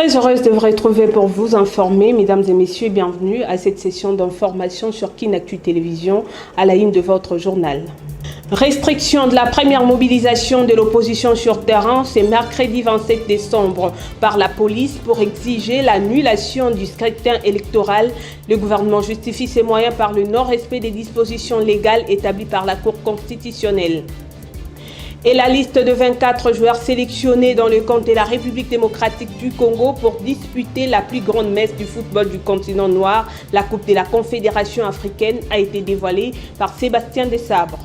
Très heureuse de vous retrouver pour vous informer, mesdames et messieurs, et bienvenue à cette session d'information sur Kinactu Télévision à la une de votre journal. Restriction de la première mobilisation de l'opposition sur terrain, c'est mercredi 27 décembre par la police pour exiger l'annulation du scrutin électoral. Le gouvernement justifie ses moyens par le non-respect des dispositions légales établies par la Cour constitutionnelle. Et la liste de 24 joueurs sélectionnés dans le camp de la République démocratique du Congo pour disputer la plus grande messe du football du continent noir, la Coupe de la Confédération africaine, a été dévoilée par Sébastien Desabre.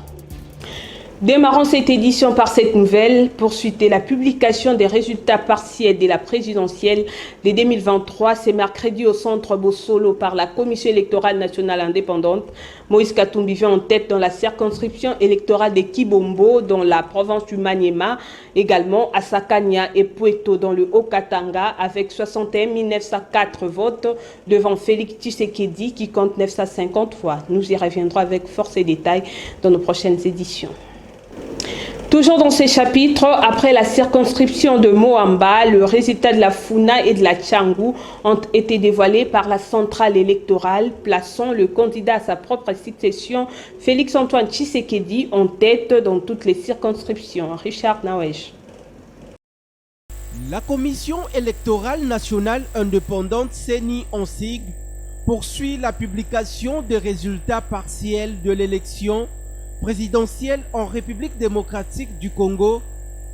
Démarrons cette édition par cette nouvelle. Poursuite la publication des résultats partiels de la présidentielle de 2023, c'est mercredi au centre Bossolo par la Commission électorale nationale indépendante. Moïse Katumbi vient en tête dans la circonscription électorale de Kibombo, dans la province du Maniema, également à Sakania et Pueto dans le Haut-Katanga, avec 61 904 votes devant Félix Tshisekedi qui compte 950 voix. Nous y reviendrons avec force et détails dans nos prochaines éditions. Toujours dans ces chapitres, après la circonscription de Moamba, le résultat de la Funa et de la Tchangou ont été dévoilés par la centrale électorale, plaçant le candidat à sa propre succession, Félix-Antoine Tshisekedi, en tête dans toutes les circonscriptions. Richard Nawej. La Commission électorale nationale indépendante CENI en sigle poursuit la publication des résultats partiels de l'élection présidentielle en République démocratique du Congo.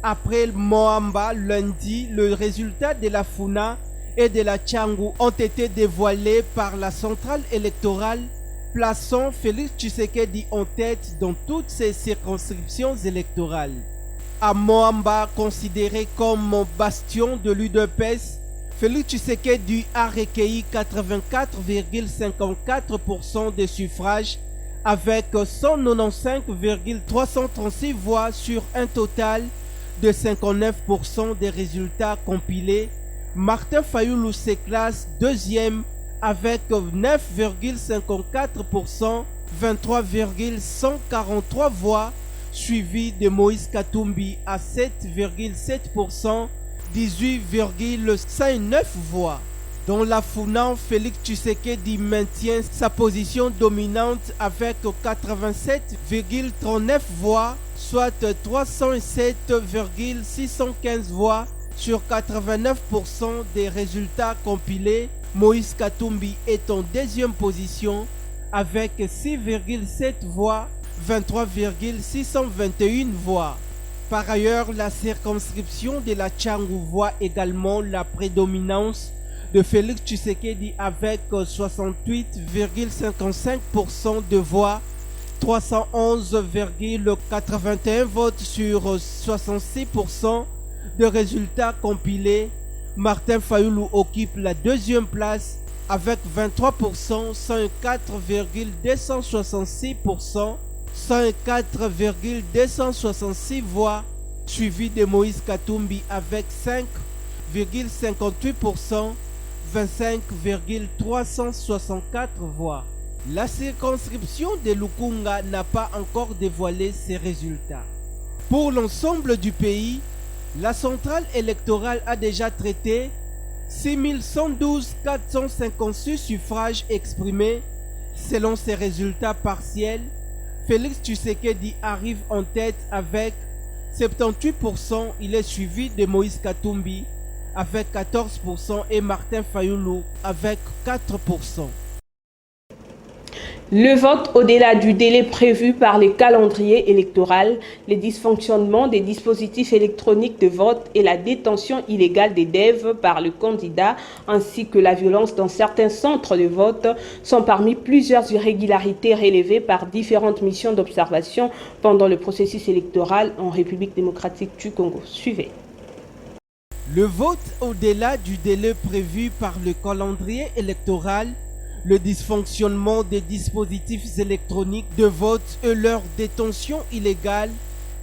Après Moamba, lundi, le résultat de la Funa et de la Tchangou ont été dévoilés par la centrale électorale, plaçant Félix Tshisekedi en tête dans toutes ces circonscriptions électorales. À Moamba, considéré comme bastion de l'UDPS, Félix Tshisekedi a recueilli 84,54% des suffrages avec 195,336 voix sur un total de 59% des résultats compilés. Martin Fayulu se classe deuxième avec 9,54%, 23,143 voix, suivi de Moïse Katumbi à 7,7%, 18,59 voix. Dans la Funa, Félix Tshisekedi maintient sa position dominante avec 87,39 voix, soit 307,615 voix sur 89% des résultats compilés. Moïse Katumbi est en deuxième position avec 6,7 voix, 23,621 voix. Par ailleurs, la circonscription de la Tchangou voit également la prédominance de Félix Tshisekedi avec 68,55% de voix, 311,81 votes sur 66% de résultats compilés. Martin Fayulu occupe la deuxième place avec 23%, 104,266%, 104,266 voix, suivi de Moïse Katumbi avec 5,58%, 25,364 voix. La circonscription de Lukunga n'a pas encore dévoilé ses résultats. Pour l'ensemble du pays, la centrale électorale a déjà traité 6112 456 suffrages exprimés. Selon ces résultats partiels, Félix Tshisekedi arrive en tête avec 78%. Il est suivi de Moïse Katumbi avec 14% et Martin Fayulu avec 4%. Le vote au-delà du délai prévu par les calendriers électoraux, les dysfonctionnements des dispositifs électroniques de vote et la détention illégale des DEV par le candidat, ainsi que la violence dans certains centres de vote, sont parmi plusieurs irrégularités relevées par différentes missions d'observation pendant le processus électoral en République démocratique du Congo. Suivez. Le vote au-delà du délai prévu par le calendrier électoral, le dysfonctionnement des dispositifs électroniques de vote et leur détention illégale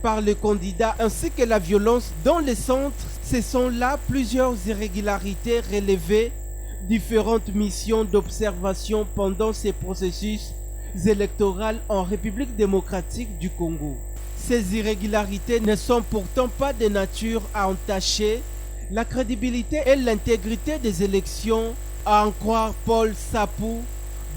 par le candidat ainsi que la violence dans les centres, ce sont là plusieurs irrégularités relevées, différentes missions d'observation pendant ces processus électoraux en République démocratique du Congo. Ces irrégularités ne sont pourtant pas de nature à entacher la crédibilité et l'intégrité des élections, à en croire Paul Sapou,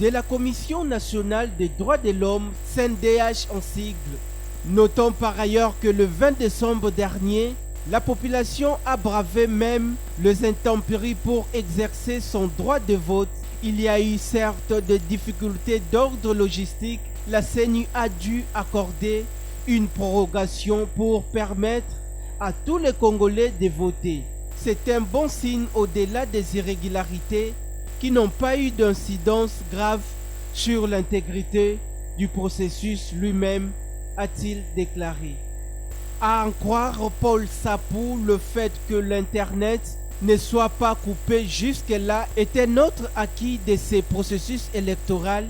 de la Commission nationale des droits de l'homme, CNDH en sigle. Notons par ailleurs que le 20 décembre dernier, la population a bravé même les intempéries pour exercer son droit de vote. Il y a eu certes des difficultés d'ordre logistique. La CENI a dû accorder une prorogation pour permettre à tous les Congolais de voter. C'est un bon signe au-delà des irrégularités qui n'ont pas eu d'incidence grave sur l'intégrité du processus lui-même, a-t-il déclaré. À en croire Paul Sapou, le fait que l'Internet ne soit pas coupé jusque-là est un autre acquis de ces processus électoraux.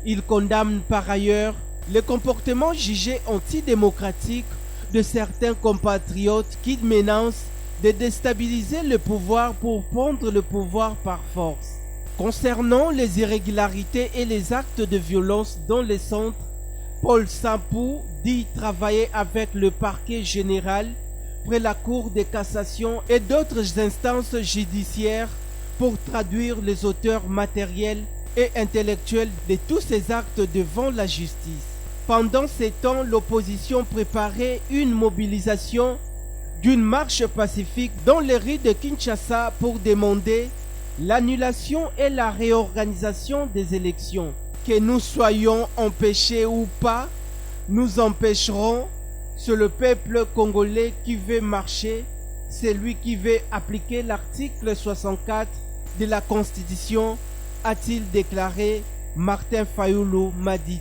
Il condamne par ailleurs le comportement jugé antidémocratique de certains compatriotes qui menacent de déstabiliser le pouvoir pour prendre le pouvoir par force. Concernant les irrégularités et les actes de violence dans les centres, Paul Sapou dit travailler avec le parquet général près la Cour de cassation et d'autres instances judiciaires pour traduire les auteurs matériels et intellectuels de tous ces actes devant la justice. Pendant ces temps, l'opposition préparait une mobilisation d'une marche pacifique dans les rues de Kinshasa pour demander l'annulation et la réorganisation des élections. Que nous soyons empêchés ou pas, nous empêcherons. C'est le peuple congolais qui veut marcher, c'est lui qui veut appliquer l'article 64 de la Constitution, a-t-il déclaré Martin Fayulu Madidi.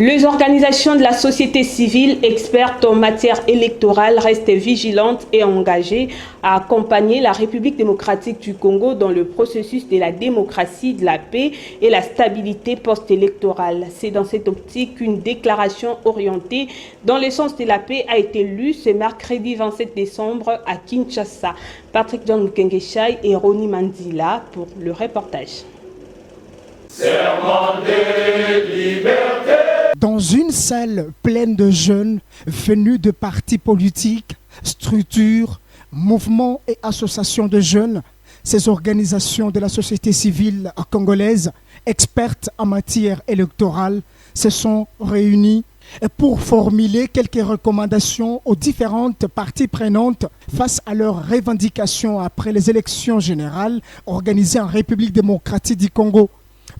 Les organisations de la société civile expertes en matière électorale restent vigilantes et engagées à accompagner la République démocratique du Congo dans le processus de la démocratie, de la paix et la stabilité post-électorale. C'est dans cette optique qu'une déclaration orientée dans le sens de la paix a été lue ce mercredi 27 décembre à Kinshasa. Patrick John Mukengeshaï et Roni Mandila pour le reportage. Serment de liberté. Dans une salle pleine de jeunes venus de partis politiques, structures, mouvements et associations de jeunes, ces organisations de la société civile congolaise, expertes en matière électorale, se sont réunies pour formuler quelques recommandations aux différentes parties prenantes face à leurs revendications après les élections générales organisées en République démocratique du Congo.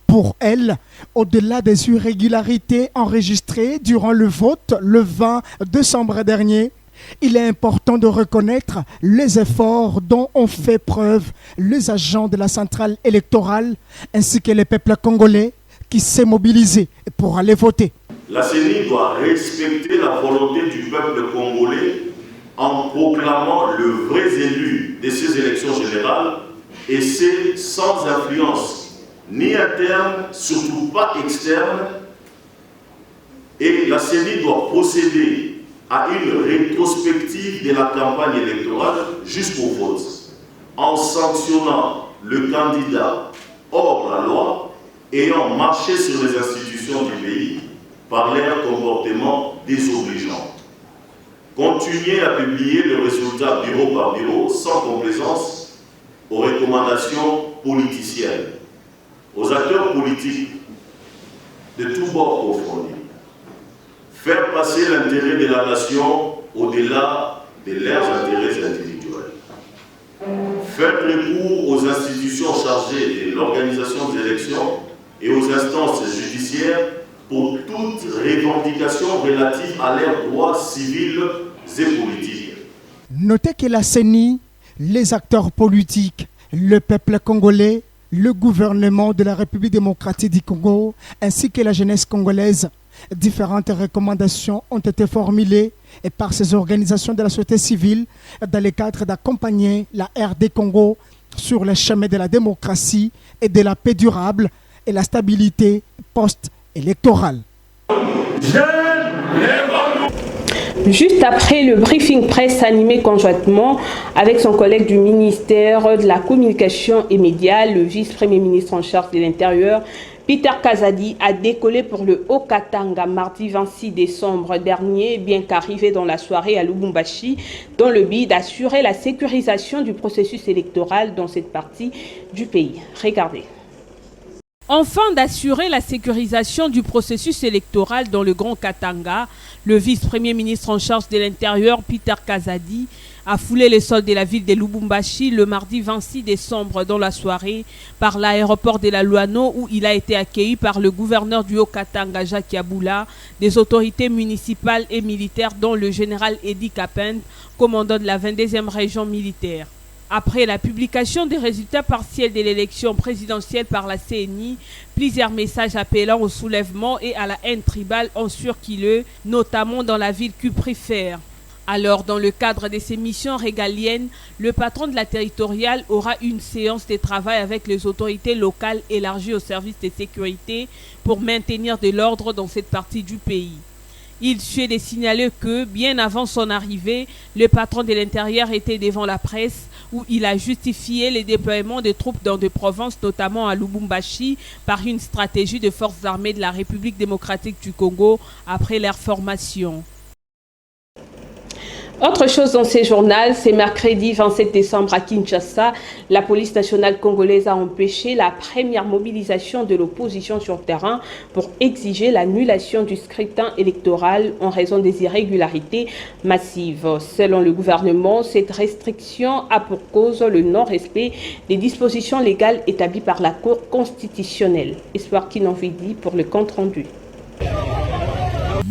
Pour elle, au-delà des irrégularités enregistrées durant le vote le 20 décembre dernier, il est important de reconnaître les efforts dont ont fait preuve les agents de la centrale électorale ainsi que le peuple congolais qui s'est mobilisé pour aller voter. La CENI doit respecter la volonté du peuple congolais en proclamant le vrai élu de ces élections générales et c'est sans influence ni interne, surtout pas externe, et la CENI doit procéder à une rétrospective de la campagne électorale jusqu'au vote, en sanctionnant le candidat hors la loi ayant marché sur les institutions du pays par leur comportement désobligeant. Continuer à publier le résultat bureau par bureau sans complaisance aux recommandations politiciennes, aux acteurs politiques de tous bords confondus. Faire passer l'intérêt de la nation au-delà de leurs intérêts individuels. Faire recours aux institutions chargées de l'organisation des élections et aux instances judiciaires pour toute revendication relative à leurs droits civils et politiques. Notez que la CENI, les acteurs politiques, le peuple congolais, le gouvernement de la République démocratique du Congo ainsi que la jeunesse congolaise, différentes recommandations ont été formulées par ces organisations de la société civile dans le cadre d'accompagner la RD Congo sur le chemin de la démocratie et de la paix durable et la stabilité post-électorale. Juste après le briefing presse animé conjointement avec son collègue du ministère de la Communication et Médias, le vice-premier ministre en charge de l'Intérieur, Peter Kazadi a décollé pour le Haut-Katanga mardi 26 décembre dernier, bien qu'arrivé dans la soirée à Lubumbashi, dans le but d'assurer la sécurisation du processus électoral dans cette partie du pays. Regardez. Enfin, d'assurer la sécurisation du processus électoral dans le Grand Katanga, le vice-premier ministre en charge de l'Intérieur, Peter Kazadi, a foulé les sols de la ville de Lubumbashi le mardi 26 décembre dans la soirée par l'aéroport de la Luano où il a été accueilli par le gouverneur du Haut-Katanga, Jacques Yaboula, des autorités municipales et militaires dont le général Eddie Kapend, commandant de la 22e région militaire. Après la publication des résultats partiels de l'élection présidentielle par la CNI, plusieurs messages appelant au soulèvement et à la haine tribale ont circulé, notamment dans la ville Cuprifère. Alors, dans le cadre de ces missions régaliennes, le patron de la territoriale aura une séance de travail avec les autorités locales élargies au service de sécurité pour maintenir de l'ordre dans cette partie du pays. Il suffit de signaler que, bien avant son arrivée, le patron de l'Intérieur était devant la presse où il a justifié le déploiement des troupes dans des provinces, notamment à Lubumbashi, par une stratégie de forces armées de la République démocratique du Congo après leur formation. Autre chose dans ces journaux, c'est mercredi 27 décembre à Kinshasa, la police nationale congolaise a empêché la première mobilisation de l'opposition sur terrain pour exiger l'annulation du scrutin électoral en raison des irrégularités massives. Selon le gouvernement, cette restriction a pour cause le non-respect des dispositions légales établies par la Cour constitutionnelle. Espoir Kinonvidi pour le compte rendu.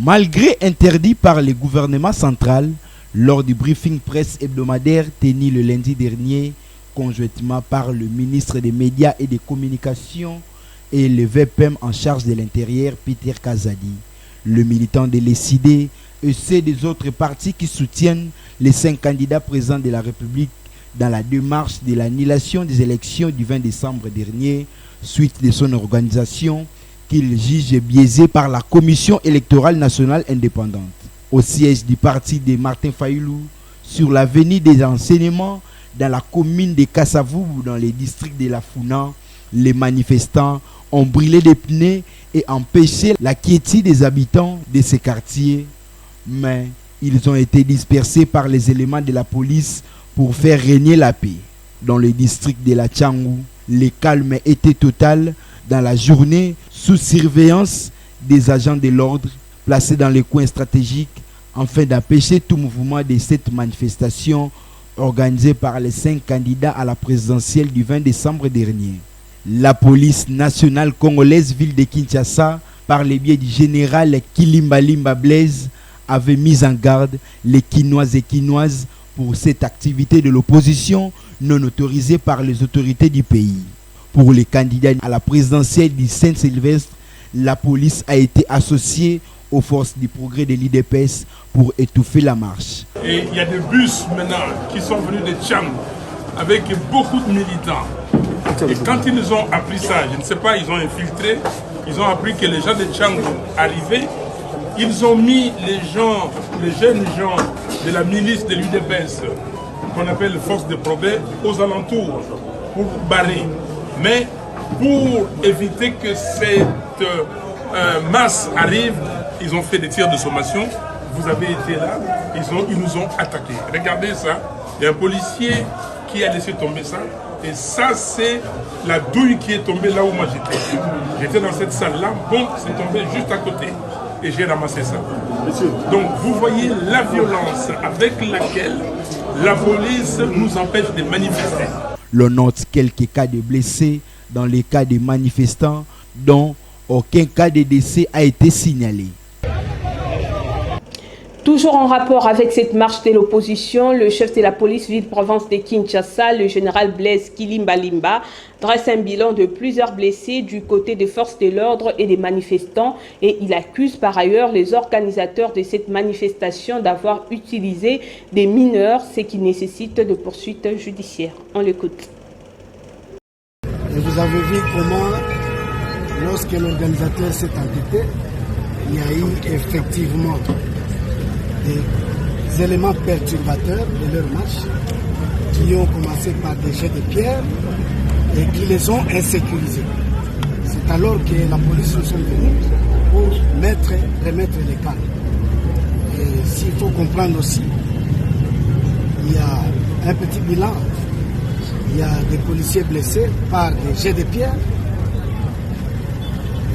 Malgré interdit par le gouvernement central, lors du briefing presse hebdomadaire tenu le lundi dernier, conjointement par le ministre des Médias et des Communications et le VPM en charge de l'Intérieur, Peter Kazadi, le militant de l'ECD et ceux des autres partis qui soutiennent les 5 candidats présents de la République dans la démarche de l'annulation des élections du 20 décembre dernier, suite de son organisation qu'il juge biaisée par la Commission électorale nationale indépendante. Au siège du parti de Martin Fayulu, sur l'avenue des enseignements, dans la commune de Kasavubu, dans les districts de la Funa, les manifestants ont brûlé des pneus et empêché la quiétude des habitants de ces quartiers. Mais ils ont été dispersés par les éléments de la police pour faire régner la paix. Dans le district de la Tchangou, le calme était total dans la journée sous surveillance des agents de l'ordre placés dans les coins stratégiques afin d'empêcher tout mouvement de cette manifestation organisée par les 5 candidats à la présidentielle du 20 décembre dernier. La police nationale congolaise ville de Kinshasa, par le biais du général Kilimbalimba Blaise, avait mis en garde les Kinoises et Kinoises pour cette activité de l'opposition non autorisée par les autorités du pays. Pour les candidats à la présidentielle du Saint-Sylvestre, la police a été associée aux forces du progrès de l'IDPS pour étouffer la marche. Et il y a des bus maintenant qui sont venus de Tchang avec beaucoup de militants. Et quand ils nous ont appris ça, je ne sais pas, ils ont infiltré, ils ont appris que les gens de Tchang arrivaient, ils ont mis les jeunes gens de la milice de l'UDPS, qu'on appelle force de progrès, aux alentours pour barrer. Mais pour éviter que cette masse arrive, ils ont fait des tirs de sommation. Vous avez été là, ils nous ont attaqués. Regardez ça, il y a un policier qui a laissé tomber ça. Et ça, c'est la douille qui est tombée là où moi j'étais. J'étais dans cette salle-là, bon, c'est tombé juste à côté. Et j'ai ramassé ça. Donc vous voyez la violence avec laquelle la police nous empêche de manifester. L'on note quelques cas de blessés dans les cas des manifestants dont aucun cas de décès a été signalé. Toujours en rapport avec cette marche de l'opposition, le chef de la police ville-province de Kinshasa, le général Blaise Kilimbalimba, dresse un bilan de plusieurs blessés du côté des forces de l'ordre et des manifestants et il accuse par ailleurs les organisateurs de cette manifestation d'avoir utilisé des mineurs, ce qui nécessite de poursuites judiciaires. On l'écoute. Et vous avez vu comment, lorsque l'organisateur s'est entêté, il y a eu effectivement des éléments perturbateurs de leur marche qui ont commencé par des jets de pierre et qui les ont insécurisés. C'est alors que la police nous sont venus pour remettre les calmes. Et s'il faut comprendre aussi, il y a un petit bilan. Il y a des policiers blessés par des jets de pierre.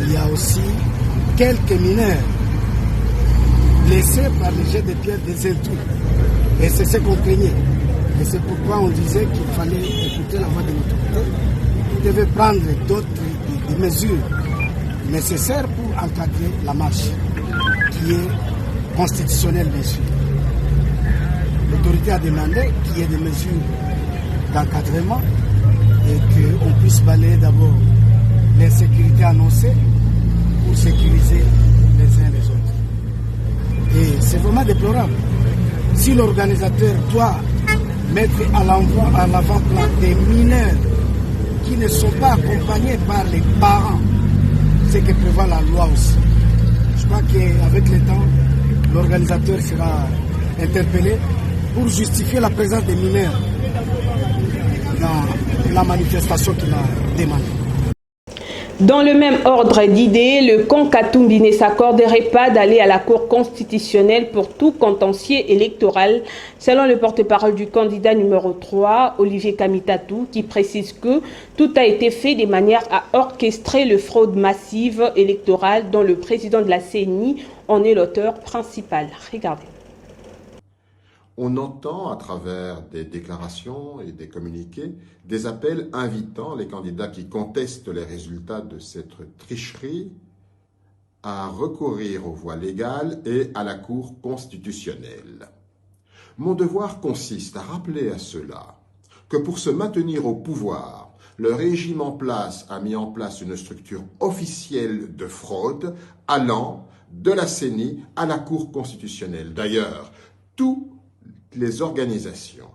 Il y a aussi quelques mineurs blessés par les jets de pierre des intrus. Et c'est ce qu'on craignait. Et c'est pourquoi on disait qu'il fallait écouter la voix de l'autorité. On devait prendre d'autres mesures nécessaires pour encadrer la marche, qui est constitutionnelle, bien sûr. L'autorité a demandé qu'il y ait des mesures d'encadrement et qu'on puisse balayer d'abord l'insécurité annoncée pour sécuriser les uns les autres. Et c'est vraiment déplorable. Si l'organisateur doit mettre à l'avant-plan des mineurs qui ne sont pas accompagnés par les parents, c'est que prévoit la loi aussi. Je crois qu'avec le temps, l'organisateur sera interpellé pour justifier la présence des mineurs dans la manifestation qu'il a demandée. Dans le même ordre d'idées, le camp Katumbi ne s'accorderait pas d'aller à la Cour constitutionnelle pour tout contentieux électoral, selon le porte-parole du candidat numéro 3, Olivier Kamitatou, qui précise que tout a été fait de manière à orchestrer le fraude massive électorale dont le président de la CENI en est l'auteur principal. Regardez. On entend à travers des déclarations et des communiqués des appels invitant les candidats qui contestent les résultats de cette tricherie à recourir aux voies légales et à la Cour constitutionnelle. Mon devoir consiste à rappeler à ceux-là que pour se maintenir au pouvoir, le régime en place a mis en place une structure officielle de fraude allant de la CENI à la Cour constitutionnelle. D'ailleurs, toutes les organisations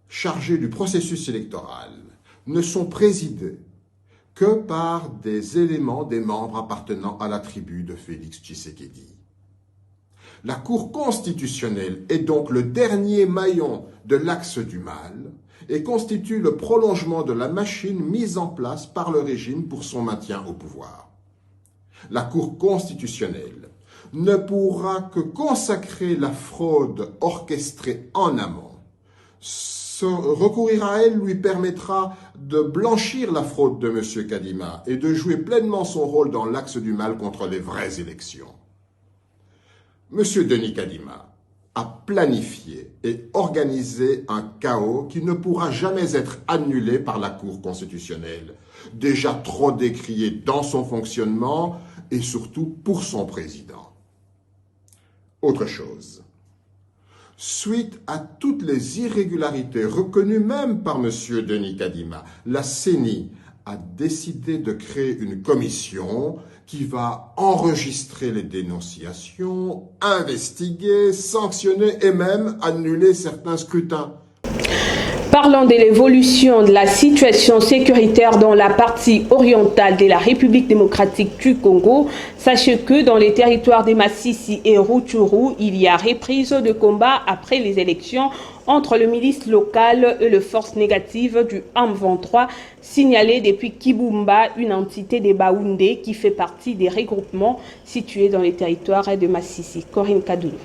chargées du processus électoral ne sont présidées que par des éléments, des membres appartenant à la tribu de Félix Tshisekedi. La Cour constitutionnelle est donc le dernier maillon de l'axe du mal et constitue le prolongement de la machine mise en place par le régime pour son maintien au pouvoir. La Cour constitutionnelle ne pourra que consacrer la fraude orchestrée en amont. Recourir à elle lui permettra de blanchir la fraude de M. Kadima et de jouer pleinement son rôle dans l'axe du mal contre les vraies élections. M. Denis Kadima a planifié et organisé un chaos qui ne pourra jamais être annulé par la Cour constitutionnelle, déjà trop décrié dans son fonctionnement et surtout pour son président. Autre chose, suite à toutes les irrégularités reconnues même par M. Denis Kadima, la CENI a décidé de créer une commission qui va enregistrer les dénonciations, investiguer, sanctionner et même annuler certains scrutins. Parlons de l'évolution de la situation sécuritaire dans la partie orientale de la République démocratique du Congo. Sachez que dans les territoires de Massissi et Rutshuru, il y a reprise de combat après les élections entre le milice local et les forces négatives du M23, signalées depuis Kibumba, une entité des Baoundé qui fait partie des regroupements situés dans les territoires de Massissi. Corinne Kadoulou.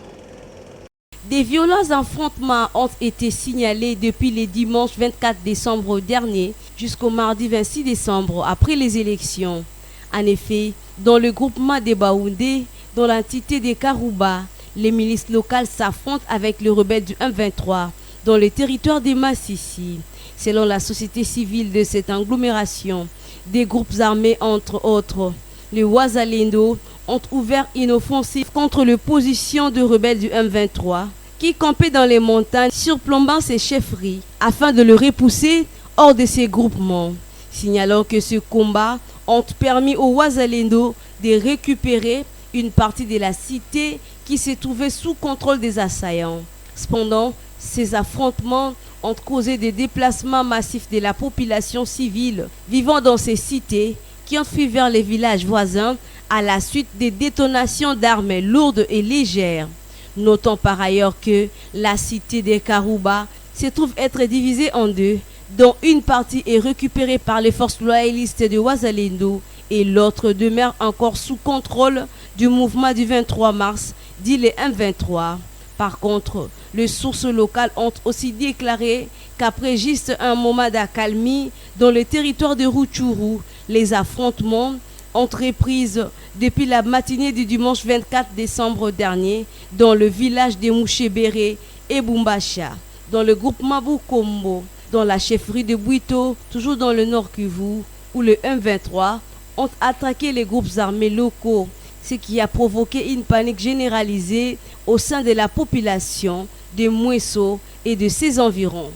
Des violents affrontements ont été signalés depuis le dimanche 24 décembre dernier jusqu'au mardi 26 décembre après les élections. En effet, dans le groupement des Baoundé, dans l'entité des Karouba, les milices locales s'affrontent avec les rebelles du M23 dans le territoire des Massissi. Selon la société civile de cette agglomération, des groupes armés entre autres, les Wazalendo, ont ouvert une offensive contre les positions de rebelles du M23 qui campaient dans les montagnes surplombant ces chefferies afin de le repousser hors de ces groupements. Signalant que ce combat ont permis aux Wazalendo de récupérer une partie de la cité qui se trouvait sous contrôle des assaillants. Cependant, ces affrontements ont causé des déplacements massifs de la population civile vivant dans ces cités qui ont fui vers les villages voisins à la suite des détonations d'armes lourdes et légères. Notons par ailleurs que la cité des Karouba se trouve être divisée en deux, dont une partie est récupérée par les forces loyalistes de Wazalendo et l'autre demeure encore sous contrôle du mouvement du 23 mars, dit le M23. Par contre, les sources locales ont aussi déclaré qu'après juste un moment d'accalmie dans le territoire de Rutshuru, les affrontements ont repris depuis la matinée du dimanche 24 décembre dernier dans le village de Mouchébéré et Bumbacha, dans le groupement Bukombo, dans la chefferie de Bwito, toujours dans le Nord Kivu, où le M23 ont attaqué les groupes armés locaux, ce qui a provoqué une panique généralisée au sein de la population de Mweso et de ses environs.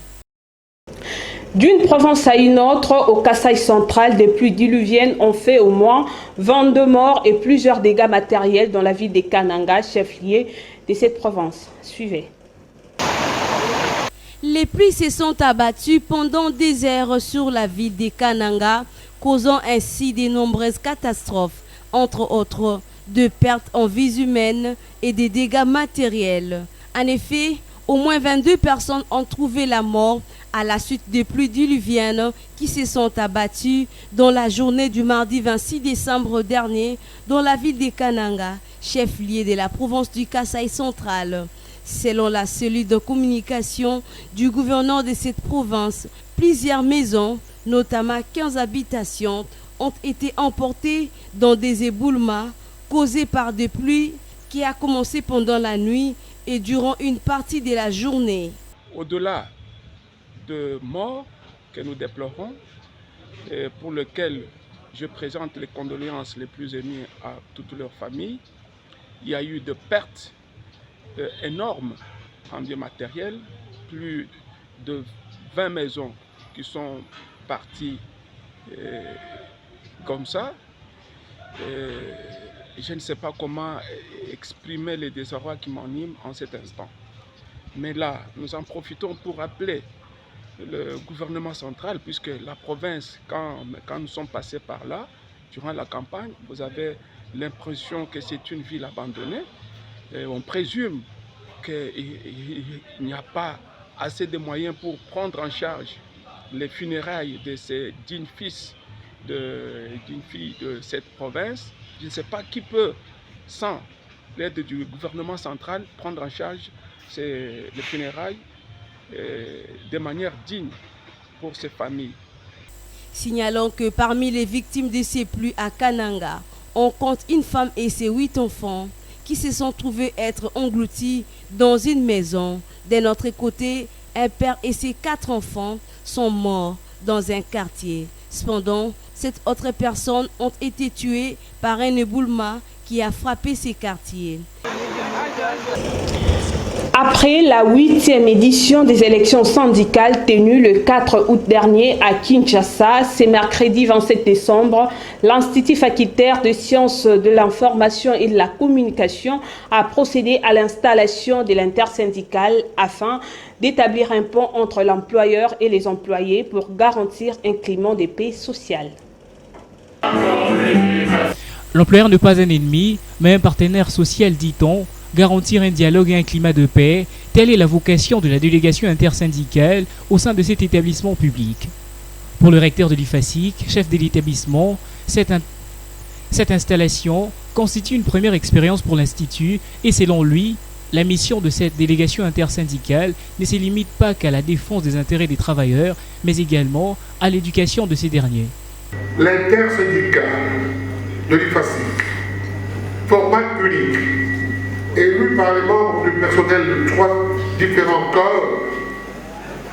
D'une province à une autre, au Kasaï central, des pluies diluviennes ont fait au moins 22 morts et plusieurs dégâts matériels dans la ville de Kananga, chef-lieu de cette province. Suivez. Les pluies se sont abattues pendant des heures sur la ville de Kananga, causant ainsi de nombreuses catastrophes, entre autres de pertes en vies humaines et des dégâts matériels. En effet, au moins 22 personnes ont trouvé la mort à la suite des pluies diluviennes qui se sont abattues dans la journée du mardi 26 décembre dernier dans la ville de Kananga, chef-lieu de la province du Kasaï central. Selon la cellule de communication du gouverneur de cette province, plusieurs maisons, notamment 15 habitations, ont été emportées dans des éboulements causés par des pluies qui a commencé pendant la nuit et durant une partie de la journée. Au-delà de morts que nous déplorons, et pour lesquels je présente les condoléances les plus émues à toutes leurs familles, il y a eu de pertes énormes en biens matériels, plus de 20 maisons qui sont parties comme ça. Je ne sais pas comment exprimer les désarroi qui m'animent en cet instant. Mais là, nous en profitons pour appeler le gouvernement central, puisque la province, quand nous sommes passés par là, durant la campagne, vous avez l'impression que c'est une ville abandonnée. Et on présume qu'il n'y a pas assez de moyens pour prendre en charge les funérailles de ces dignes fils d'une fille de cette province. Je ne sais pas qui peut, sans l'aide du gouvernement central, prendre en charge les funérailles de manière digne pour ces familles. Signalons que parmi les victimes de ces pluies à Kananga, on compte une femme et ses 8 enfants qui se sont trouvés être engloutis dans une maison. D'un autre côté, un père et ses 4 enfants sont morts dans un quartier. Cependant, 7 autres personnes ont été tuées par un éboulement qui a frappé ces quartiers. Après la 8e édition des élections syndicales tenues le 4 août dernier à Kinshasa, c'est mercredi 27 décembre, l'Institut facultaire de sciences de l'information et de la communication a procédé à l'installation de l'intersyndicale afin d'établir un pont entre l'employeur et les employés pour garantir un climat de paix sociale. L'employeur n'est pas un ennemi, mais un partenaire social, dit-on. Garantir un dialogue et un climat de paix, telle est la vocation de la délégation intersyndicale au sein de cet établissement public. Pour le recteur de l'IFASIC, chef de l'établissement, cette installation constitue une première expérience pour l'Institut et selon lui, la mission de cette délégation intersyndicale ne se limite pas qu'à la défense des intérêts des travailleurs, mais également à l'éducation de ces derniers. L'intersyndical de l'IFASIC, format unique, élu par les membres du personnel de 3 différents corps,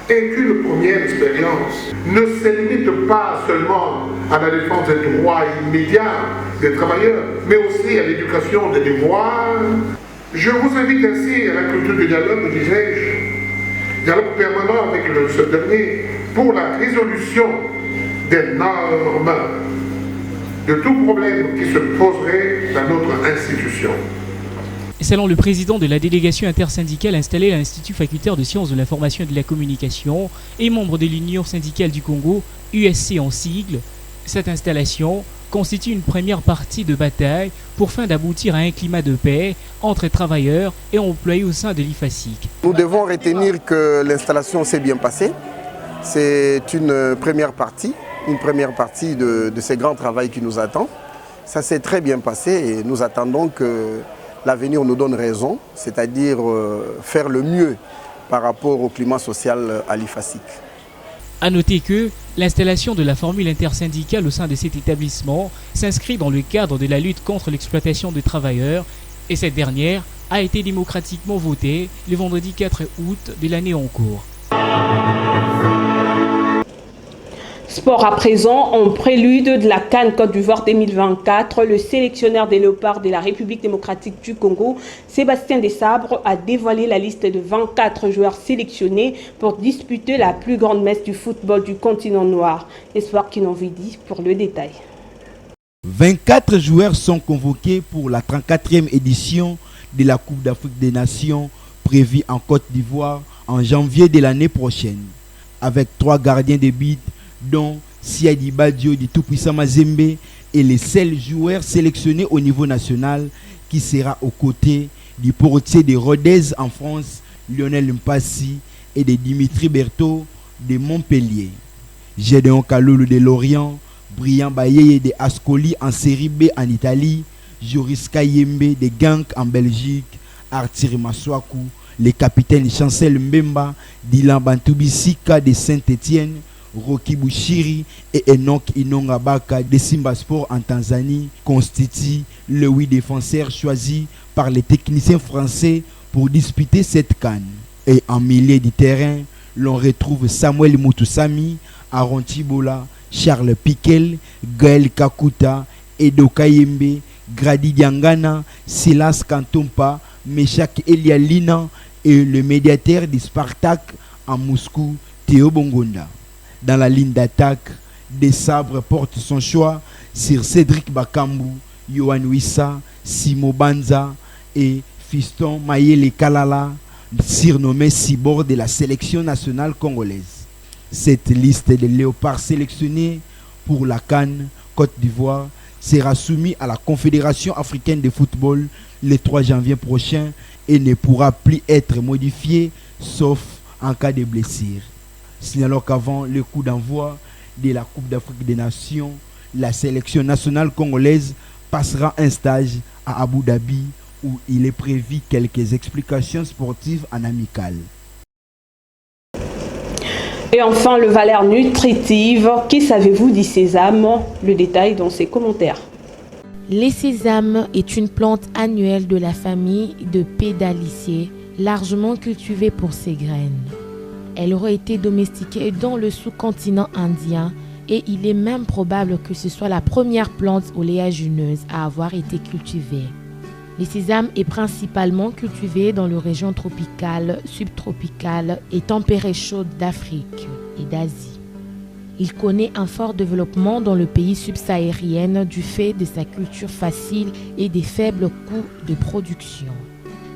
est une première expérience. Ne se limite pas seulement à la défense des droits immédiats des travailleurs, mais aussi à l'éducation des devoirs. Je vous invite ainsi à la culture du dialogue, disais-je, dialogue permanent avec ce dernier pour la résolution des normes de tout problème qui se poserait dans notre institution. Selon le président de la délégation intersyndicale installée à l'Institut facultaire de sciences de l'information et de la communication et membre de l'Union syndicale du Congo, USC en sigle, cette installation constitue une première partie de bataille pour fin d'aboutir à un climat de paix entre travailleurs et employés au sein de l'IFASIC. Nous devons retenir que l'installation s'est bien passée. C'est une première partie une première partie de ce grand travail qui nous attend. Ça s'est très bien passé et nous attendons que l'avenir nous donne raison, c'est-à-dire faire le mieux par rapport au climat social à l'IFASIC. A noter que l'installation de la formule intersyndicale au sein de cet établissement s'inscrit dans le cadre de la lutte contre l'exploitation de travailleurs et cette dernière a été démocratiquement votée le vendredi 4 août de l'année en cours. Sport à présent, en prélude de la CAN Côte d'Ivoire 2024, le sélectionneur des Léopards de la République démocratique du Congo, Sébastien Desabre, a dévoilé la liste de 24 joueurs sélectionnés pour disputer la plus grande messe du football du continent noir. Espoir Kinovidi pour le détail. 24 joueurs sont convoqués pour la 34e édition de la Coupe d'Afrique des Nations prévue en Côte d'Ivoire en janvier de l'année prochaine, avec 3 gardiens de but dont Siadi Badio du tout-puissant Mazembe est le seul joueur sélectionné au niveau national qui sera aux côtés du portier de Rodez en France, Lionel Mpassi, et de Dimitri Berthaud de Montpellier. Gédéon Kaloulou de Lorient, Brian Bayeye de Ascoli en série B en Italie, Joris Kayembe de Genk en Belgique, Arthur Maswaku, le capitaine Chancel Mbemba, Dylan Bantubisika de Saint-Étienne, Rocky Bouchiri et Enoch Inongabaka de Simba Sport en Tanzanie constituent les 8 défenseurs choisis par les techniciens français pour disputer cette CAN. Et en milieu du terrain, l'on retrouve Samuel Mutusami, Aaron Tibola, Charles Piquel, Gaël Kakuta, Edo Kayembe, Grady Diangana, Silas Kantompa, Meshak Elialina et le médiateur du Spartak en Moscou, Théo Bongonda. Dans la ligne d'attaque, Desabre porte son choix sur Cédric Bakambu, Yohan Wissa, Simo Banza et Fiston Mayele Kalala, surnommé Cibor de la sélection nationale congolaise. Cette liste de léopards sélectionnés pour la CAN Côte d'Ivoire sera soumise à la Confédération africaine de football le 3 janvier prochain et ne pourra plus être modifiée sauf en cas de blessure. Signalons qu'avant le coup d'envoi de la Coupe d'Afrique des Nations, la sélection nationale congolaise passera un stage à Abu Dhabi où il est prévu quelques explications sportives en amical. Et enfin, le valeur nutritive. Qui savez-vous du sésame? Le détail dans ses commentaires. Le sésame est une plante annuelle de la famille de Pédaliciae, largement cultivée pour ses graines. Elle aurait été domestiquée dans le sous-continent indien et il est même probable que ce soit la première plante oléagineuse à avoir été cultivée. Le sésame est principalement cultivé dans les régions tropicales, subtropicales et tempérées chaudes d'Afrique et d'Asie. Il connaît un fort développement dans le pays subsahérien du fait de sa culture facile et des faibles coûts de production.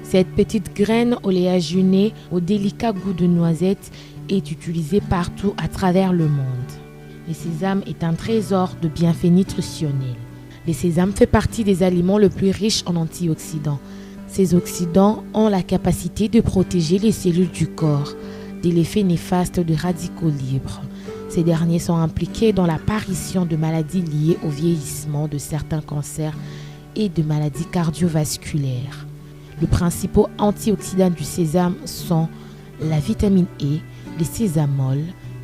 Cette petite graine oléagineux au délicat goût de noisette est utilisée partout à travers le monde. Le sésame est un trésor de bienfaits nutritionnels. Le sésame fait partie des aliments les plus riches en antioxydants. Ces oxydants ont la capacité de protéger les cellules du corps de l'effet néfaste de radicaux libres. Ces derniers sont impliqués dans l'apparition de maladies liées au vieillissement, de certains cancers et de maladies cardiovasculaires. Les principaux antioxydants du sésame sont la vitamine E, le sésamol,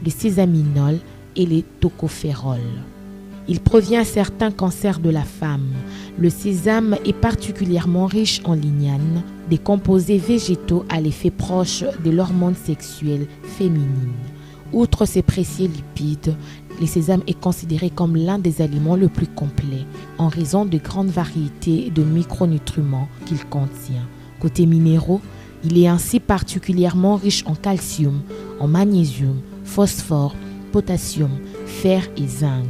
le sésaminol et les tocophérols. Il provient à certains cancers de la femme. Le sésame est particulièrement riche en lignanes, des composés végétaux à l'effet proche de l'hormone sexuelle féminine. Outre ses précieux lipides, le sésame est considéré comme l'un des aliments les plus complets en raison de grandes variétés de micronutriments qu'il contient. Côté minéraux, il est ainsi particulièrement riche en calcium, en magnésium, phosphore, potassium, fer et zinc.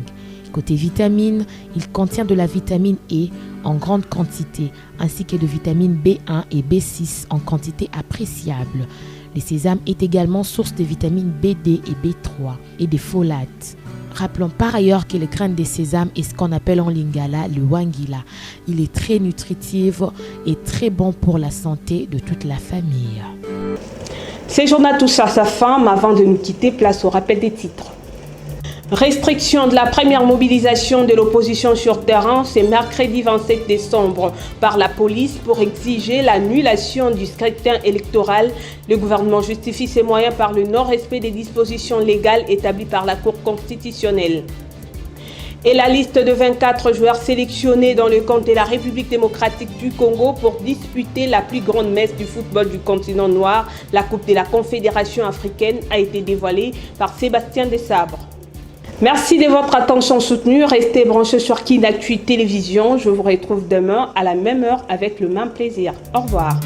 Côté vitamines, il contient de la vitamine E en grande quantité ainsi que de vitamines B1 et B6 en quantité appréciable. Le sésame est également source de vitamines BD et B3 et de folates. Rappelons par ailleurs que le grain de sésame est ce qu'on appelle en lingala le wangila. Il est très nutritif et très bon pour la santé de toute la famille. Ce journal touche à sa fin, mais avant de nous quitter, place au rappel des titres. Restriction de la première mobilisation de l'opposition sur terrain, c'est mercredi 27 décembre par la police pour exiger l'annulation du scrutin électoral. Le gouvernement justifie ses moyens par le non-respect des dispositions légales établies par la Cour constitutionnelle. Et la liste de 24 joueurs sélectionnés dans le camp de la République démocratique du Congo pour disputer la plus grande messe du football du continent noir, la Coupe de la Confédération africaine, a été dévoilée par Sébastien Desabre. Merci de votre attention soutenue. Restez branchés sur KinActu Télévision. Je vous retrouve demain à la même heure avec le même plaisir. Au revoir.